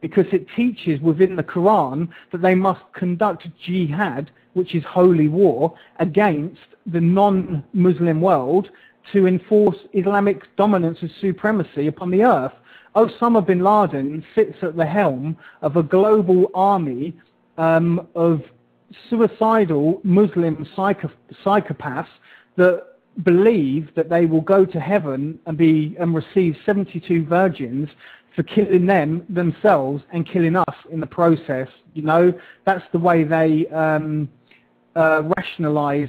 because it teaches within the Quran that they must conduct jihad, which is holy war, against the non-Muslim world to enforce Islamic dominance and supremacy upon the earth. Osama bin Laden sits at the helm of a global army of suicidal Muslim psychopaths that believe that they will go to heaven and receive 72 virgins for killing themselves and killing us in the process. You know, that's the way they rationalize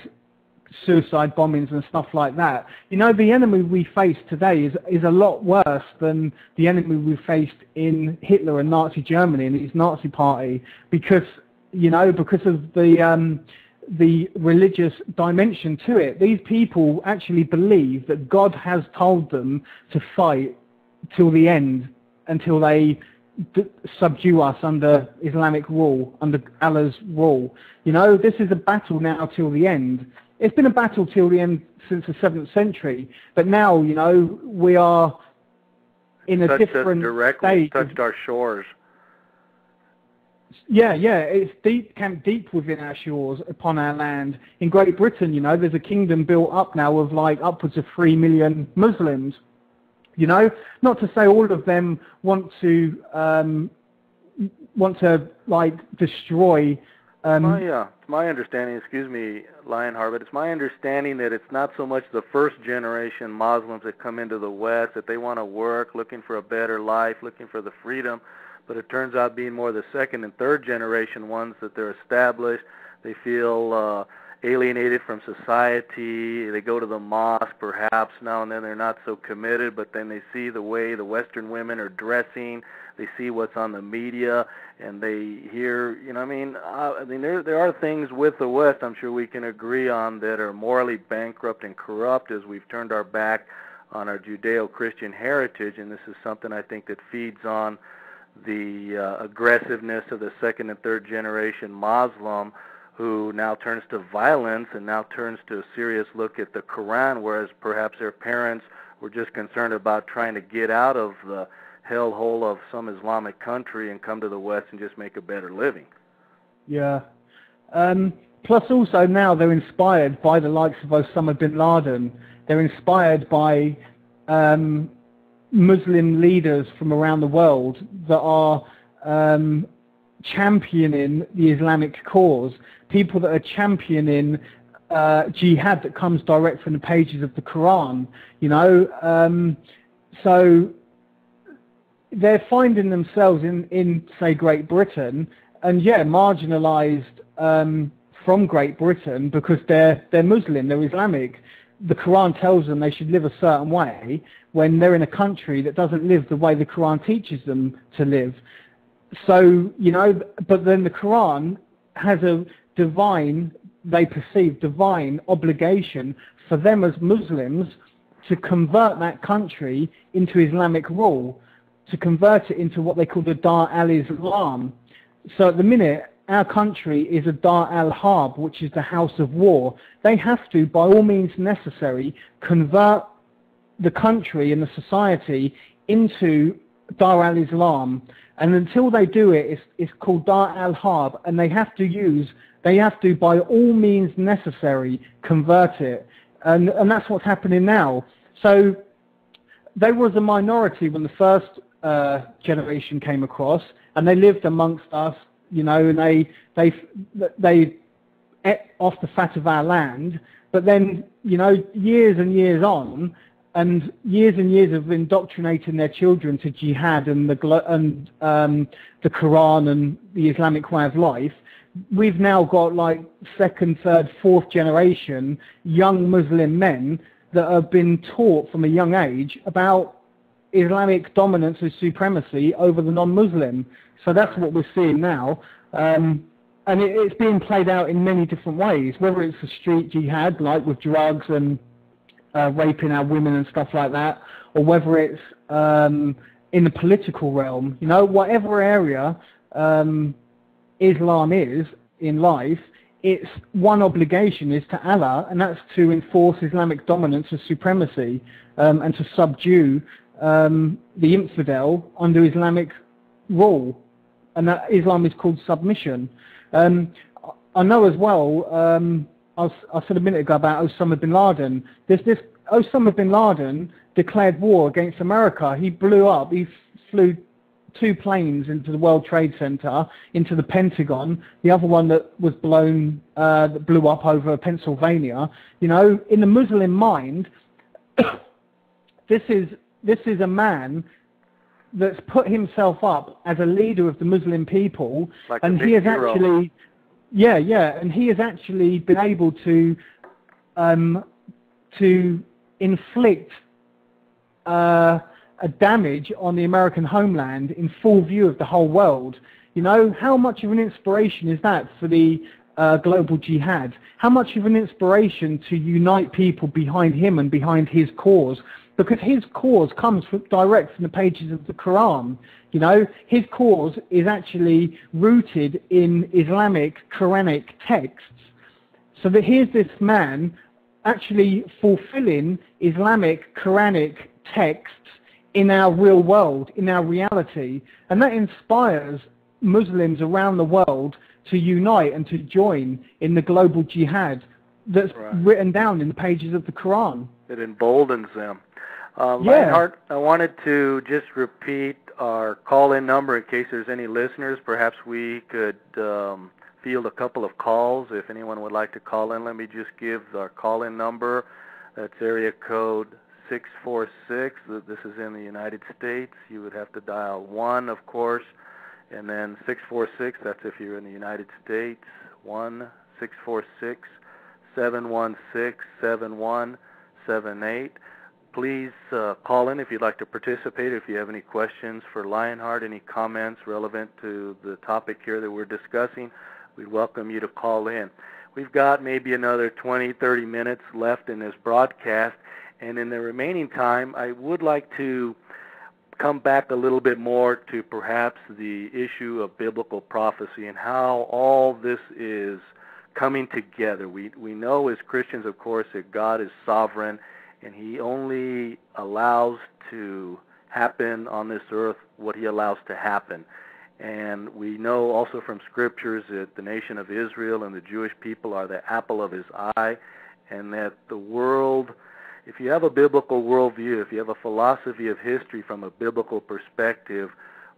suicide bombings and stuff like that. You know, the enemy we face today is a lot worse than the enemy we faced in Hitler and Nazi Germany and his Nazi party, because, you know, because of the religious dimension to it. These people actually believe that God has told them to fight till the end, until they subdue us under Islamic rule, under Allah's rule. You know, this is a battle now till the end. It's been a battle till the end since the 7th century, but now, you know, we are in a different stage. Touched our shores. Yeah, it's camped deep within our shores, upon our land. In Great Britain, you know, there's a kingdom built up now of like upwards of 3 million Muslims. You know, not to say all of them want to like destroy. My understanding, excuse me, Lionheart, but it's my understanding that it's not so much the first generation Muslims that come into the West, that they want to work, looking for a better life, looking for the freedom, but it turns out being more the second and third generation ones, that they're established, they feel alienated from society, they go to the mosque perhaps now and then, they're not so committed, but then they see the way the Western women are dressing, they see what's on the media, and they hear, you know, I mean, there are things with the West, I'm sure we can agree on, that are morally bankrupt and corrupt as we've turned our back on our Judeo-Christian heritage, and this is something I think that feeds on the aggressiveness of the second and third generation Muslim, who now turns to violence and now turns to a serious look at the Quran, whereas perhaps their parents were just concerned about trying to get out of the hellhole of some Islamic country and come to the West and just make a better living. Yeah. Plus also now they're inspired by the likes of Osama bin Laden. They're inspired by Muslim leaders from around the world that are championing the Islamic cause, people that are championing jihad that comes direct from the pages of the Quran, you know. So they're finding themselves in say Great Britain, and yeah, marginalized from Great Britain because they're Muslim, they're Islamic. The Quran tells them they should live a certain way when they're in a country that doesn't live the way the Quran teaches them to live. So, you know, but then the Quran has a divine, they perceive divine obligation for them as Muslims to convert that country into Islamic rule, to convert it into what they call the Dar al-Islam. So at the minute, our country is a Dar al-Harb, which is the house of war. They have to, by all means necessary, convert the country and the society into Dar al-Islam. And until they do it, it's called Dar al-Harb, and they have to, by all means necessary, convert it. And that's what's happening now. So they was a minority when the first generation came across, and they lived amongst us, you know, and they ate off the fat of our land. But then, you know, years and years on, and years of indoctrinating their children to jihad and the Quran and the Islamic way of life, we've now got like second, third, fourth generation young Muslim men that have been taught from a young age about Islamic dominance and supremacy over the non-Muslim. So that's what we're seeing now. And it's being played out in many different ways, whether it's a street jihad, like with drugs and raping our women and stuff like that, or whether it's in the political realm. You know, whatever area Islam is in life, its one obligation is to Allah, and that's to enforce Islamic dominance and supremacy, and to subdue the infidel under Islamic rule, and that Islam is called submission. I know as well, I said a minute ago about Osama bin Laden. This Osama bin Laden declared war against America. He flew 2 planes into the World Trade Center, into the Pentagon, the other one that was that blew up over Pennsylvania. You know, in the Muslim mind, this is a man that's put himself up as a leader of the Muslim people, like and he has actually, and he has actually been able to inflict a damage on the American homeland in full view of the whole world. You know, how much of an inspiration is that for the global jihad? How much of an inspiration to unite people behind him and behind his cause? Because his cause comes direct from the pages of the Quran. You know, his cause is actually rooted in Islamic Quranic texts. So that here's this man actually fulfilling Islamic Quranic texts in our real world, in our reality, and that inspires Muslims around the world to unite and to join in the global jihad that's written down in the pages of the Quran. It emboldens them. Lionheart, I wanted to just repeat our call-in number in case there's any listeners. Perhaps we could field a couple of calls. If anyone would like to call in, let me just give our call-in number. That's area code 646. This is in the United States. You would have to dial 1, of course, and then 646. That's if you're in the United States. 1-646-716-7178. Please call in if you'd like to participate. If you have any questions for Lionheart, any comments relevant to the topic here that we're discussing, we welcome you to call in. We've got maybe another 20, 30 minutes left in this broadcast. And in the remaining time, I would like to come back a little bit more to perhaps the issue of biblical prophecy and how all this is coming together. We know as Christians, of course, that God is sovereign and He only allows to happen on this earth what He allows to happen. And we know also from Scriptures that the nation of Israel and the Jewish people are the apple of His eye, and that the world, if you have a biblical worldview, if you have a philosophy of history from a biblical perspective,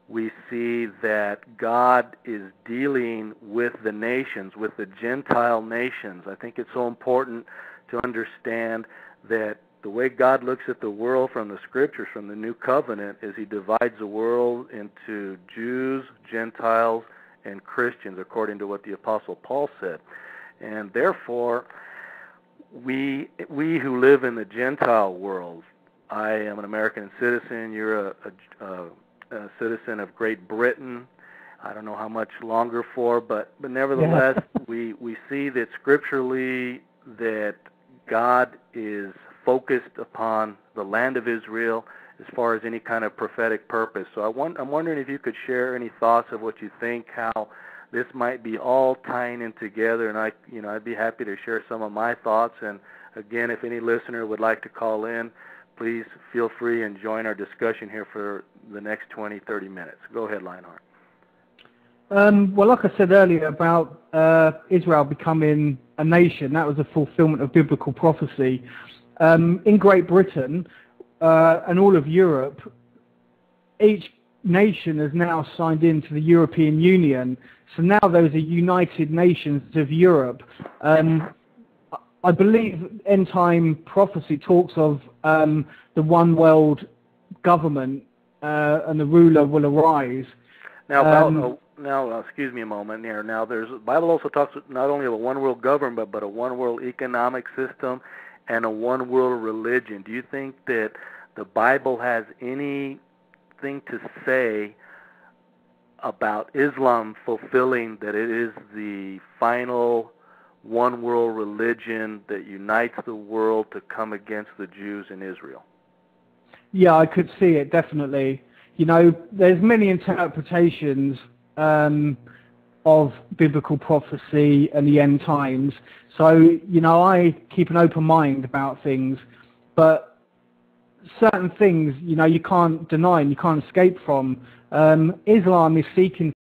we see that God is dealing with the nations, with the Gentile nations. I think it's so important to understand that the way God looks at the world from the Scriptures, from the New Covenant, is He divides the world into Jews, Gentiles, and Christians, according to what the Apostle Paul said. And therefore, we who live in the Gentile world, I am an American citizen, you're a citizen of Great Britain. I don't know how much longer for, but nevertheless, we see that scripturally that God is focused upon the land of Israel as far as any kind of prophetic purpose. So I'm wondering if you could share any thoughts of what you think, how this might be all tying in together, and I'd be happy to share some of my thoughts. And again, if any listener would like to call in, please feel free and join our discussion here for the next 20, 30 minutes. Go ahead, Lionheart. Well, like I said earlier about Israel becoming a nation, that was a fulfillment of biblical prophecy. In Great Britain and all of Europe, each nation has now signed into the European Union. So now those are United Nations of Europe. I believe end-time prophecy talks of the one world government and the ruler will arise. Now, excuse me a moment here. Now, the Bible also talks not only of a one world government, but a one world economic system and a one world religion. Do you think that the Bible has anything to say about Islam fulfilling that it is the final one world religion that unites the world to come against the Jews in Israel? Yeah, I could see it, definitely. You know, there's many interpretations of biblical prophecy and the end times. So, you know, I keep an open mind about things, but certain things, you know, you can't deny and you can't escape from. Islam is seeking